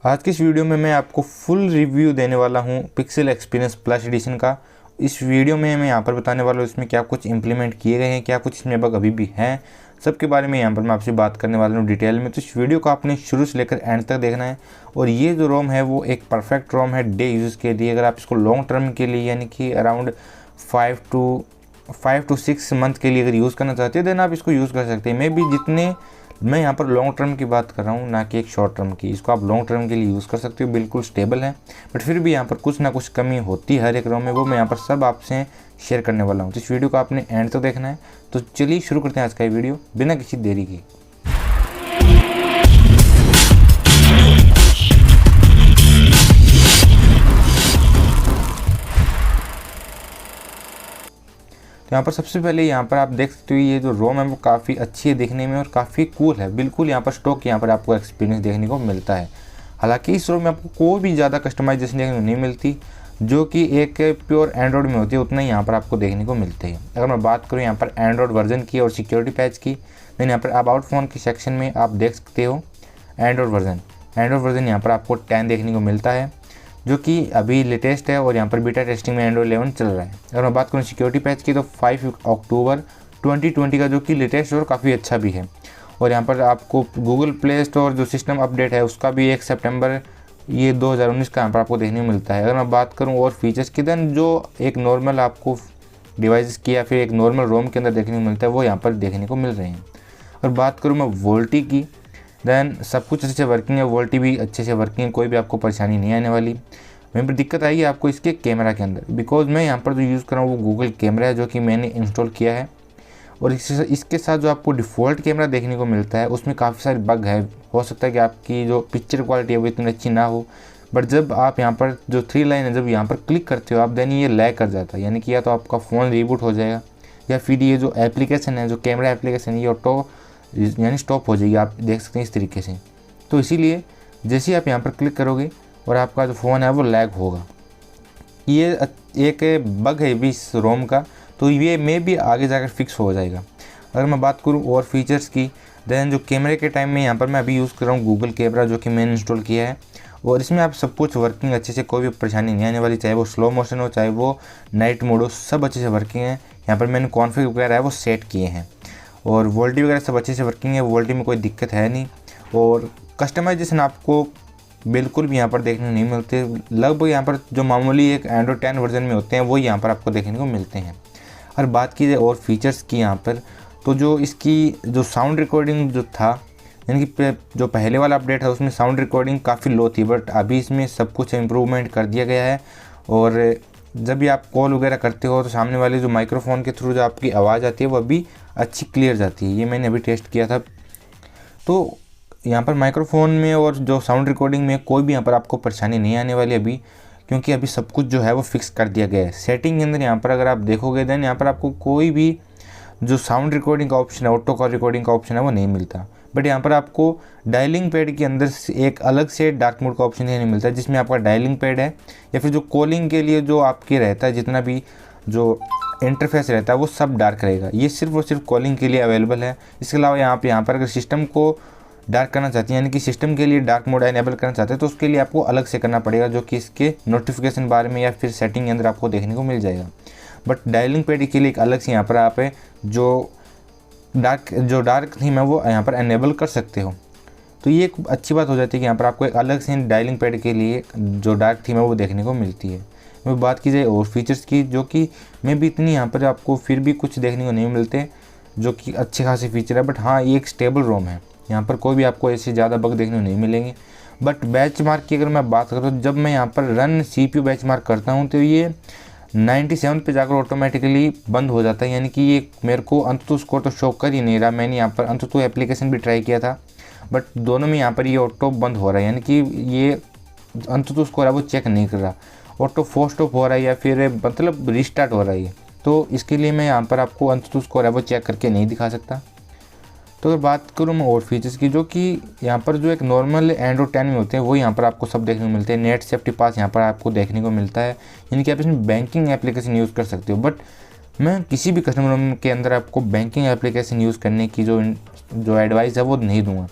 आज की इस वीडियो में मैं आपको फुल रिव्यू देने वाला हूं पिक्सल एक्सपीरियंस प्लस एडिशन का। इस वीडियो में मैं यहाँ पर बताने वाला हूँ इसमें क्या कुछ इंप्लीमेंट किए गए हैं, क्या कुछ इसमें बग अभी भी हैं, सबके बारे में यहाँ पर मैं आपसे बात करने वाला हूँ डिटेल में। तो इस वीडियो को आपने शुरू से लेकर एंड तक देखना है। और ये जो रोम है वो एक परफेक्ट रोम है डे यूज़ के लिए। अगर आप इसको लॉन्ग टर्म के लिए यानी कि अराउंड 5 to 6 मंथ के लिए अगर यूज़ करना चाहते हैं देन आप इसको यूज़ कर सकते हैं। मैं यहाँ पर लॉन्ग टर्म की बात कर रहा हूँ, ना कि एक शॉर्ट टर्म की। इसको आप लॉन्ग टर्म के लिए यूज़ कर सकते हो, बिल्कुल स्टेबल है। बट फिर भी यहाँ पर कुछ ना कुछ कमी होती है हर एक रोम में, वो मैं यहाँ पर सब आपसे शेयर करने वाला हूँ। तो इस वीडियो को आपने एंड तक देखना है। तो चलिए शुरू करते हैं आज का ये वीडियो बिना किसी देरी के। तो यहाँ पर सबसे पहले यहाँ पर आप देख सकते हो ये जो रोम है वो काफ़ी अच्छी है देखने में और काफ़ी कूल है। बिल्कुल यहाँ पर स्टॉक यहाँ पर आपको एक्सपीरियंस देखने को मिलता है। हालांकि इस रोम में आपको कोई भी ज़्यादा कस्टमाइजेशन देखने को नहीं मिलती, जो कि एक प्योर एंड्रॉयड में होती है उतना ही यहाँ पर आपको देखने को मिलते हैं। अगर मैं बात करूँ यहाँ पर एंड्रॉयड वर्जन की और सिक्योरिटी पैच की, देन यहाँ पर अबाउट फ़ोन के सेक्शन में आप देख सकते हो एंड्रॉयड वर्जन यहाँ पर आपको 10 देखने को मिलता है, जो कि अभी लेटेस्ट है और यहाँ पर बीटा टेस्टिंग में एंड्रॉयड 11 चल रहा है। अगर मैं बात करूँ सिक्योरिटी पैच की तो 5 अक्टूबर 2020 का, जो कि लेटेस्ट और काफ़ी अच्छा भी है। और यहाँ पर आपको गूगल प्ले स्टोर जो सिस्टम अपडेट है उसका भी 1 सितंबर ये 2019 का यहाँ पर आपको देखने को मिलता है। अगर मैं बात करूँ और फीचर्स की, देन जो एक नॉर्मल आपको डिवाइस की या फिर एक नॉर्मल रोम के अंदर देखने को मिलता है वो यहाँ पर देखने को मिल रहे हैं। और बात करूँ मैं वोल्टी की, देन सब कुछ अच्छे से वर्किंग है, वोल्टी भी अच्छे से वर्किंग है, कोई भी आपको परेशानी नहीं आने वाली। वहीं पर दिक्कत आएगी आपको इसके कैमरा के अंदर, बिकॉज मैं यहाँ पर जो यूज़ कर रहा हूँ वो गूगल कैमरा है जो कि मैंने इंस्टॉल किया है। और इसके साथ जो आपको डिफ़ॉल्ट कैमरा देखने को मिलता है उसमें काफ़ी सारे बग है। हो सकता है कि आपकी जो पिक्चर क्वालिटी है वो इतनी अच्छी ना हो, बट जब आप यहाँ पर जो 3 लाइन है जब यहाँ पर क्लिक करते हो आप, देन ये लैग कर जाता है। यानी कि या तो आपका फ़ोन रीबूट हो जाएगा या फिर ये जो एप्लीकेशन है, जो कैमरा एप्लीकेशन है, ये ऑटो यानी स्टॉप हो जाएगी। आप देख सकते हैं इस तरीके से। तो इसीलिए जैसे ही आप यहाँ पर क्लिक करोगे और आपका जो फ़ोन है वो लैग होगा। ये एक बग है भी इस रोम का, तो ये मे भी आगे जाकर फिक्स हो जाएगा। अगर मैं बात करूँ और फीचर्स की, देन जो कैमरे के टाइम में यहाँ पर मैं अभी यूज़ कर रहा हूँ गूगल कैमरा, जो कि मैंने इंस्टॉल किया है। और इसमें आप सब कुछ वर्किंग अच्छे से, कोई भी परेशानी नहीं आने वाली, चाहे वो स्लो मोशन हो चाहे वो नाइट मोड हो, सब अच्छे से वर्किंग है। यहाँ पर मैंने कॉन्फ़िग वगैरह है वो सेट किए हैं और वोल्टी वगैरह सब अच्छे से वर्किंग है, वोल्टी में कोई दिक्कत है नहीं। और कस्टमाइजेशन आपको बिल्कुल भी यहाँ पर देखने को नहीं मिलते। लगभग यहाँ पर जो मामूली एक एंड्रॉयड 10 वर्जन में होते हैं वो यहाँ पर आपको देखने को मिलते हैं। और बात की जाए और फीचर्स की यहाँ पर, तो जो इसकी जो साउंड रिकॉर्डिंग जो था, यानी कि जो पहले वाला अपडेट है उसमें साउंड रिकॉर्डिंग काफ़ी लो थी, बट अभी इसमें सब कुछ इम्प्रूवमेंट कर दिया गया है। और जब भी आप कॉल वगैरह करते हो तो सामने वाले जो माइक्रोफोन के थ्रू जो आपकी आवाज़ आती है वो भी अच्छी क्लियर जाती है। ये मैंने अभी टेस्ट किया था। तो यहाँ पर माइक्रोफोन में और जो साउंड रिकॉर्डिंग में कोई भी यहाँ पर आपको परेशानी नहीं आने वाली अभी, क्योंकि अभी सब कुछ जो है वो फिक्स कर दिया गया है। सेटिंग के अंदर यहाँ पर अगर आप देखोगे देन यहाँ पर आपको कोई भी जो साउंड रिकॉर्डिंग का ऑप्शन है, ऑटो कॉल रिकॉर्डिंग का ऑप्शन है वो नहीं मिलता। बट यहाँ पर आपको डायलिंग पैड के अंदर एक अलग से डार्क मोड का ऑप्शन नहीं मिलता, जिसमें आपका डायलिंग पैड है या फिर जो कॉलिंग के लिए जो आपके रहता है, जितना भी जो इंटरफेस रहता है वो सब डार्क रहेगा। ये सिर्फ और सिर्फ कॉलिंग के लिए अवेलेबल है। इसके अलावा यहाँ पर अगर सिस्टम को डार्क करना चाहते हैं, यानी कि सिस्टम के लिए डार्क मोड एनेबल करना चाहते हैं, तो उसके लिए आपको अलग से करना पड़ेगा, जो कि इसके नोटिफिकेशन बार में या फिर सेटिंग के अंदर आपको देखने को मिल जाएगा। बट डायलिंग पैड के लिए एक अलग से यहाँ पर आप जो डार्क थीम है वो यहाँ पर एनेबल कर सकते हो। तो ये एक अच्छी बात हो जाती है कि यहाँ पर आपको एक अलग से डायलिंग पैड के लिए जो डार्क थीम है वो देखने को मिलती है। मैं बात की जाए और फीचर्स की, जो कि मैं भी इतनी यहाँ पर आपको फिर भी कुछ देखने को नहीं मिलते, जो कि अच्छे खासे फीचर है। बट हाँ, ये एक स्टेबल रोम है, यहाँ पर कोई भी आपको ऐसे ज़्यादा बग देखने को नहीं मिलेंगे। बट बेंचमार्क की अगर मैं बात करूँ तो जब मैं यहाँ पर रन CPU बेंचमार्क करता हूँ तो ये 97 पे जाकर ऑटोमेटिकली बंद हो जाता है। यानी कि ये मेरे को अंततः स्कोर तो शो कर ही नहीं रहा। मैंने यहाँ पर अंततः एप्लीकेशन भी ट्राई किया था, बट दोनों में यहाँ पर ये ऑटो बंद हो रहा है, यानी कि ये अंततः स्कोर है वो चेक नहीं कर रहा, ऑटो फोर स्टॉप हो रहा है या फिर मतलब रिस्टार्ट हो रहा है। तो इसके लिए मैं यहाँ पर आपको अंततः स्कोर है वो चेक करके नहीं दिखा सकता। तो अगर बात करूँ मैं और फीचर्स की, जो कि यहाँ पर जो एक नॉर्मल एंड्रॉयड 10 में होते हैं वो यहाँ पर आपको सब देखने को मिलते हैं। नेट सेफ्टी पास यहाँ पर आपको देखने को मिलता है, यानी कि आप इसमें बैंकिंग एप्लीकेशन यूज़ कर सकते हो। बट मैं किसी भी कस्टमर के अंदर आपको बैंकिंग एप्लीकेशन यूज़ करने की जो एडवाइस है वो नहीं दूंगा,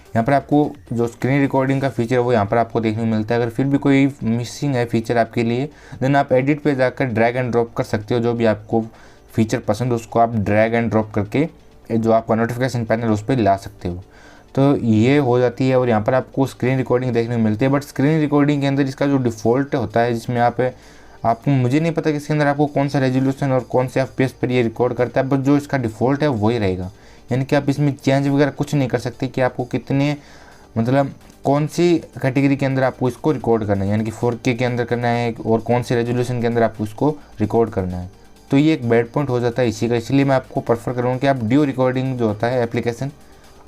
यहाँ पर आपको जो स्क्रीन रिकॉर्डिंग का फीचर है वो यहाँ पर आपको देखने को मिलता है। अगर फिर भी कोई मिसिंग है फीचर आपके लिए, देन आप एडिट पे जाकर ड्रैग एंड ड्रॉप कर सकते हो। जो भी आपको फीचर पसंद है उसको आप ड्रैग एंड ड्रॉप करके जो आपका नोटिफिकेशन पैनल उस पर ला सकते हो। तो ये हो जाती है और यहाँ पर आपको स्क्रीन रिकॉर्डिंग देखने को मिलती है। बट स्क्रीन रिकॉर्डिंग के अंदर इसका जो डिफ़ॉल्ट होता है, जिसमें आपको मुझे नहीं पता कि इसके अंदर आपको कौन सा रेजोल्यूशन और कौन से FPS पर ये रिकॉर्ड करता है, बट जो इसका डिफ़ॉल्ट है वही रहेगा। यानी कि आप इसमें चेंज वगैरह कुछ नहीं कर सकते कि आपको कितने मतलब कौन सी कैटेगरी के अंदर आपको इसको रिकॉर्ड करना है, यानी कि 4K के अंदर करना है और कौन से रेजोल्यूशन के अंदर आपको उसको रिकॉर्ड करना है। तो ये एक बैड पॉइंट हो जाता है इसी का। इसलिए मैं आपको प्रेफर करूँगा कि आप डियो रिकॉर्डिंग जो होता है एप्लीकेशन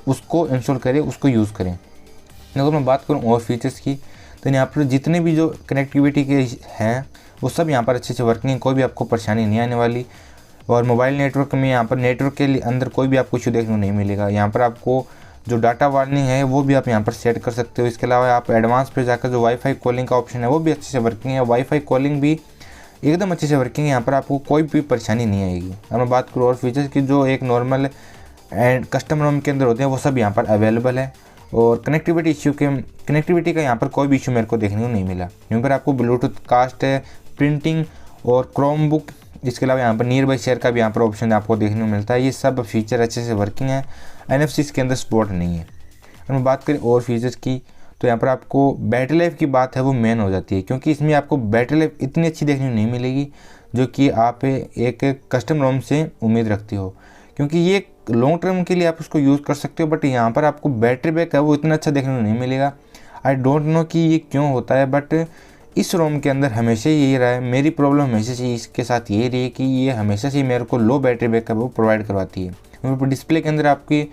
उसको इंस्टॉल करें, उसको यूज़ करें। अगर मैं बात करूँ और फीचर्स की, तो यहाँ पर जितने भी जो कनेक्टिविटी के हैं वो सब यहाँ पर अच्छे से वर्किंग, कोई भी आपको परेशानी नहीं आने वाली। और मोबाइल नेटवर्क में यहाँ पर नेटवर्क के अंदर कोई भी आपको इशू देखने को नहीं मिलेगा। यहाँ पर आपको जो डाटा वार्निंग है वो भी आप यहाँ पर सेट कर सकते हो। इसके अलावा आप एडवांस पे जाकर जो वाईफाई कॉलिंग का ऑप्शन है वो भी अच्छे से वर्किंग है। वाईफाई कॉलिंग भी एकदम अच्छे से वर्किंग है, यहाँ पर आपको कोई भी परेशानी नहीं आएगी। अब मैं बात करूँ और फीचर्स की, जो एक नॉर्मल एंड कस्टम रोम के अंदर होते हैं वो सब यहाँ पर अवेलेबल है। और कनेक्टिविटी का यहाँ पर कोई भी इशू मेरे को देखने को नहीं मिला। यहाँ पर आपको ब्लूटूथ कास्ट है, प्रिंटिंग और क्रोम बुक, इसके अलावा यहाँ पर नियर बाई शेयर का भी यहाँ पर ऑप्शन आपको देखने को मिलता है। ये सब फीचर अच्छे से वर्किंग है। NFC इसके अंदर सपोर्ट नहीं है। अगर मैं बात करें और फीचर्स की, तो यहाँ पर आपको बैटरी लाइफ की बात है वो मेन हो जाती है, क्योंकि इसमें आपको बैटरी लाइफ इतनी अच्छी देखने को नहीं मिलेगी जो कि आप एक कस्टम रोम से उम्मीद रखती हो, क्योंकि ये लॉन्ग टर्म के लिए आप उसको यूज़ कर सकते हो। बट यहाँ पर आपको बैटरी बैक है वो इतना अच्छा देखने को नहीं मिलेगा। आई डोंट नो कि ये क्यों होता है, बट इस रोम के अंदर हमेशा यही रहा है। मेरी प्रॉब्लम हमेशा से इसके साथ यही रही है कि ये हमेशा से मेरे को लो बैटरी बैकअप वो प्रोवाइड करवाती है। डिस्प्ले के अंदर आपकी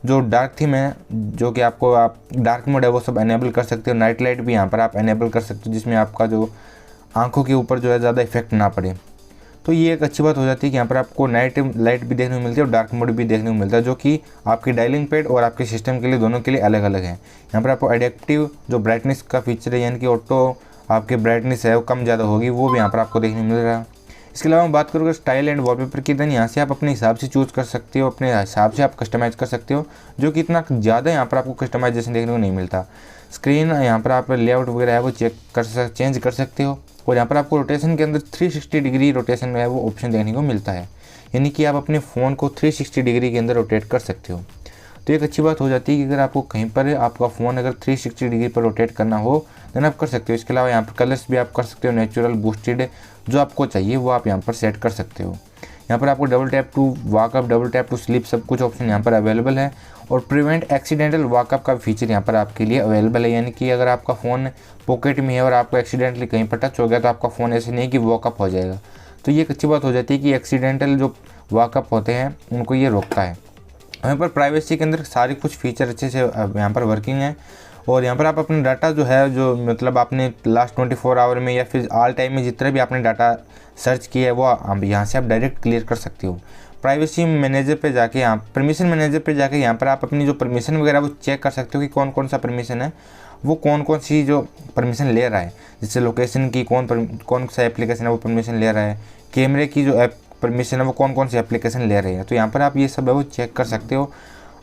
जो डार्क थीम है, जो कि आप डार्क मोड है वो सब एनेबल कर सकते हो। नाइट लाइट भी यहाँ पर आप एनेबल कर सकते हो, जिसमें आपका जो आंखों के ऊपर जो है ज़्यादा इफेक्ट ना पड़े। तो ये एक अच्छी बात हो जाती है कि यहाँ पर आपको नाइट लाइट भी देखने को मिलती है और डार्क मोड भी देखने को मिलता है, जो कि आपकी डायलिंग पैड और आपके सिस्टम के लिए दोनों के लिए अलग अलग है। यहाँ पर आपको एडेप्टिव जो ब्राइटनेस का फीचर है, यानी कि ऑटो आपके ब्राइटनेस है वो कम ज़्यादा होगी, वो भी यहाँ पर आपको देखने को मिल रहा है। इसके अलावा मैं बात करूँगा स्टाइल एंड वॉलपेपर की, देन यहाँ से आप अपने हिसाब से चूज़ कर सकते हो, अपने हिसाब से आप कस्टमाइज़ कर सकते हो, जो कि इतना ज़्यादा यहाँ पर आपको कस्टमाइजेशन देखने को नहीं मिलता। स्क्रीन यहाँ पर आप लेआउट वगैरह है वो चेंज कर सकते हो। और यहाँ पर आपको रोटेशन के अंदर 360 डिग्री रोटेशन है वो ऑप्शन देखने को मिलता है, यानी कि आप अपने फ़ोन को 360 डिग्री के अंदर रोटेट कर सकते हो। तो एक अच्छी बात हो जाती है कि अगर आपको कहीं पर आपका फ़ोन अगर 360 डिग्री पर रोटेट करना हो देन आप कर सकते हो। इसके अलावा यहाँ पर कलर्स भी आप कर सकते हो, नेचुरल, बूस्टेड, जो आपको चाहिए वो आप यहाँ पर सेट कर सकते हो। यहाँ पर आपको double tap to wake up, double tap to sleep, सब कुछ ऑप्शन यहाँ पर अवेलेबल है। और प्रिवेंट एक्सीडेंटल वॉकअप का फीचर यहाँ पर आपके लिए अवेलेबल है, यानी कि अगर आपका फ़ोन पॉकेट में है और आपको एक्सीडेंटली कहीं पर टच हो गया तो आपका फ़ोन ऐसे नहीं कि वॉकअप हो जाएगा। तो ये एक अच्छी बात हो जाती है कि एक्सीडेंटल जो वॉकअप होते हैं उनको ये रोकता है। यहाँ पर प्राइवेसी के अंदर सारे कुछ फीचर अच्छे से यहाँ पर वर्किंग है। और यहाँ पर आप अपना डाटा जो है, जो मतलब आपने लास्ट 24 आवर में या फिर ऑल टाइम में जितना भी आपने डाटा सर्च किया है वो यहाँ से आप डायरेक्ट क्लियर कर सकते हो। प्राइवेसी मैनेजर पे जाके, यहाँ परमिशन मैनेजर पे जाके यहाँ पर आप अपनी जो परमिशन वगैरह वो चेक कर सकते हो कि कौन कौन सा परमिशन है, वो कौन सी जो परमिशन ले रहा है। जैसे लोकेशन की कौन सा एप्लीकेशन है वो परमिशन ले रहा है, कैमरे की जो ऐप परमिशन है वो कौन से एप्लीकेशन ले रहे हैं। तो यहाँ पर आप ये सब है वो चेक कर सकते हो।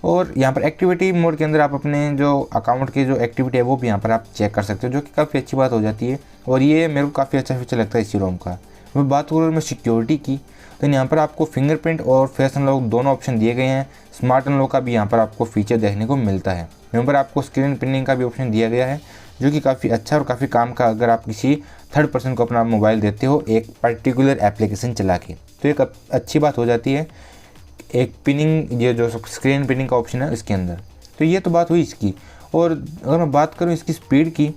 और यहाँ पर एक्टिविटी मोड के अंदर आप अपने जो अकाउंट की जो एक्टिविटी है वो भी यहाँ पर आप चेक कर सकते हो, जो कि काफ़ी अच्छी बात हो जाती है। और ये मेरे को काफ़ी अच्छा फीचर लगता है इसी रोम का। मैं बात करूँ मैं सिक्योरिटी की, तो यहाँ पर आपको फिंगरप्रिंट और फेस अनलॉक दोनों ऑप्शन दिए गए हैं। स्मार्ट अनलॉक का भी यहाँ पर आपको फीचर देखने को मिलता है। यहाँ पर आपको स्क्रीन पिनिंग का भी ऑप्शन दिया गया है, जो कि काफ़ी अच्छा और काफ़ी काम का, अगर आप किसी थर्ड पर्सन को अपना मोबाइल देते हो एक पर्टिकुलर एप्लीकेशन चला के, तो एक अच्छी बात हो जाती है एक पिनिंग, ये जो स्क्रीन पिनिंग का ऑप्शन है इसके अंदर। तो ये तो बात हुई इसकी। और अगर मैं बात करूँ इसकी स्पीड की,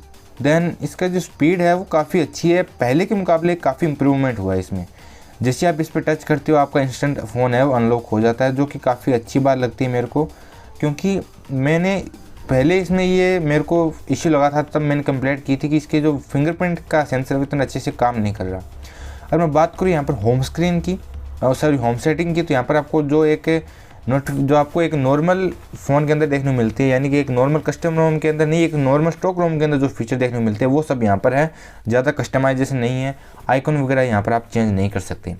देन इसका जो स्पीड है वो काफ़ी अच्छी है, पहले के मुकाबले काफ़ी इम्प्रूवमेंट हुआ है इसमें। जैसे आप इस पर टच करते हो आपका इंस्टेंट फ़ोन है वो अनलॉक हो जाता है, जो कि काफ़ी अच्छी बात लगती है मेरे को, क्योंकि मैंने पहले इसमें ये मेरे को इश्यू लगा था, तब मैंने कंप्लेंट की थी कि इसके जो फिंगरप्रिंट का सेंसर इतना अच्छे से काम नहीं कर रहा। अगर मैं बात करूँ यहाँ पर होम स्क्रीन की और सॉरी होम सेटिंग की, तो यहाँ पर आपको जो आपको एक नॉर्मल फ़ोन के अंदर देखने को मिलती है, यानी कि एक नॉर्मल कस्टम रोम के अंदर नहीं, एक नॉर्मल स्टॉक रोम के अंदर जो फीचर देखने को मिलते हैं वो सब यहाँ पर है। ज़्यादा कस्टमाइजेशन नहीं है, आइकन वगैरह यहाँ पर आप चेंज नहीं कर सकते।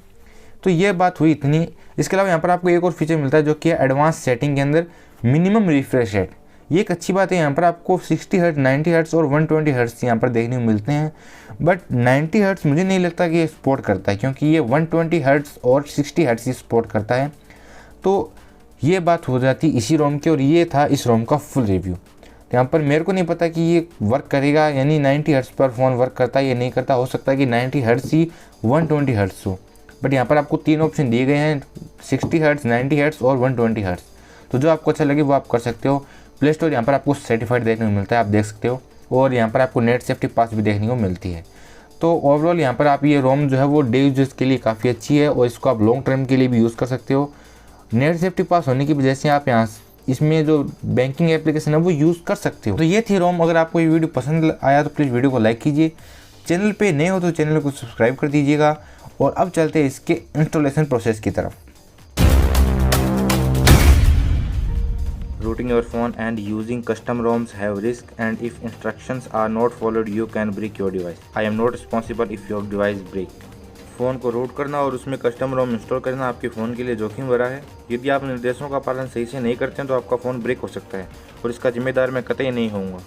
तो ये बात हुई इतनी। इसके अलावा यहाँ पर आपको एक और फीचर मिलता है, जो कि एडवांस सेटिंग के अंदर मिनिमम रिफ्रेश रेट, ये एक अच्छी बात है। यहाँ पर आपको 60 हर्ट्ज, 90 हर्ट्ज और 120 हर्ट्ज यहाँ पर देखने को मिलते हैं, बट 90 हर्ट्ज मुझे नहीं लगता कि ये सपोर्ट करता है, क्योंकि ये 120 हर्ट्ज और 60 हर्ट्ज ही सपोर्ट करता है। तो ये बात हो जाती इसी रोम की, और ये था इस रोम का फुल रिव्यू। तो यहाँ पर मेरे को नहीं पता कि ये वर्क करेगा, यानी 90 हर्ट्ज पर फ़ोन वर्क करता है या नहीं करता। हो सकता है कि 90 हर्ट्ज ही 120 हर्ट्ज हो, बट यहाँ पर आपको 3 ऑप्शन दिए गए हैं, 60 हर्ट्ज, 90 हर्ट्ज और 120 हर्ट्ज। तो जो आपको अच्छा लगे वो आप कर सकते हो। प्ले स्टोर यहाँ पर आपको सर्टिफाइड देखने को मिलता है, आप देख सकते हो, और यहाँ पर आपको नेट सेफ्टी पास भी देखने को मिलती है। तो ओवरऑल यहाँ पर आप ये रोम जो है वो डे यूजर्स के लिए काफ़ी अच्छी है, और इसको आप लॉन्ग टर्म के लिए भी यूज़ कर सकते हो। नेट सेफ्टी पास होने की वजह से आप यहाँ इसमें जो बैंकिंग एप्लीकेशन है वो यूज़ कर सकते हो। तो ये थी रोम। अगर आपको ये वीडियो पसंद आया तो प्लीज़ वीडियो को लाइक कीजिए, चैनल पे नए हो तो चैनल को सब्सक्राइब कर दीजिएगा। और अब चलते हैं इसके इंस्टॉलेशन प्रोसेस की तरफ। Rooting your phone and using custom ROMs have risk, and if instructions are not followed you can break your device. I am not responsible if your device break. Phone को root करना और उसमें custom ROM install करना आपके phone के लिए जोखिम भरा है। यदि आप निर्देशों का पालन सही से नहीं करते हैं तो आपका फ़ोन ब्रेक हो सकता है, और इसका जिम्मेदार मैं कतई नहीं होऊंगा।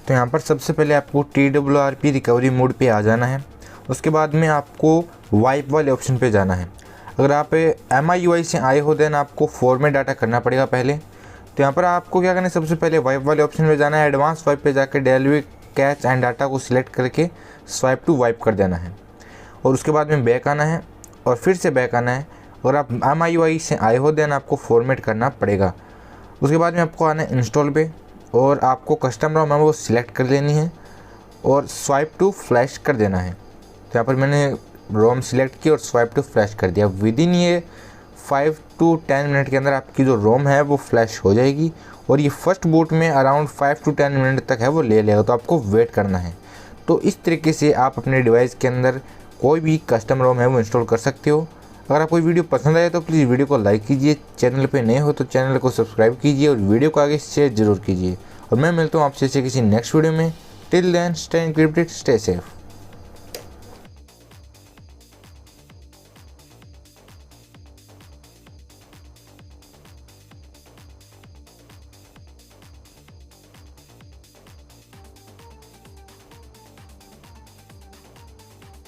तो यहाँ पर सबसे पहले आपको TWRP रिकवरी मोड पे आ जाना है। उसके बाद में आपको वाइप वाले ऑप्शन पे जाना है। अगर आप MIUI से आए हो देन आपको फॉर्मेट डाटा करना पड़ेगा पहले। तो यहाँ पर आपको क्या करना है, सबसे पहले वाइप वाले ऑप्शन में जाना है। एडवांस वाइप पे जाकर डिलीवरी कैच एंड डाटा को सिलेक्ट करके स्वाइप टू वाइप कर देना है, और उसके बाद में बैक आना है और फिर से बैक आना है। अगर आप MIUI से आए हो देन आपको फॉर्मेट करना पड़ेगा। उसके बाद में आपको आना है इंस्टॉल पे, और आपको कस्टम रोम है वो सिलेक्ट कर लेनी है और स्वाइप टू फ्लैश कर देना है। तो यहाँ पर मैंने रोम सिलेक्ट की और स्वाइप टू फ्लैश कर दिया। विद इन ये 5 to 10 मिनट के अंदर आपकी जो रोम है वो फ्लैश हो जाएगी, और ये फर्स्ट बूट में अराउंड 5 to 10 मिनट तक है वो ले लेगा, तो आपको वेट करना है। तो इस तरीके से आप अपने डिवाइस के अंदर कोई भी कस्टम रोम है वो इंस्टॉल कर सकते हो। अगर आपको वीडियो पसंद आए तो प्लीज़ वीडियो को लाइक कीजिए, चैनल पे नए हो तो चैनल को सब्सक्राइब कीजिए, और वीडियो को आगे शेयर जरूर कीजिए। और मैं मिलता हूँ आपसे किसी नेक्स्ट वीडियो में। Till then stay encrypted, stay safe.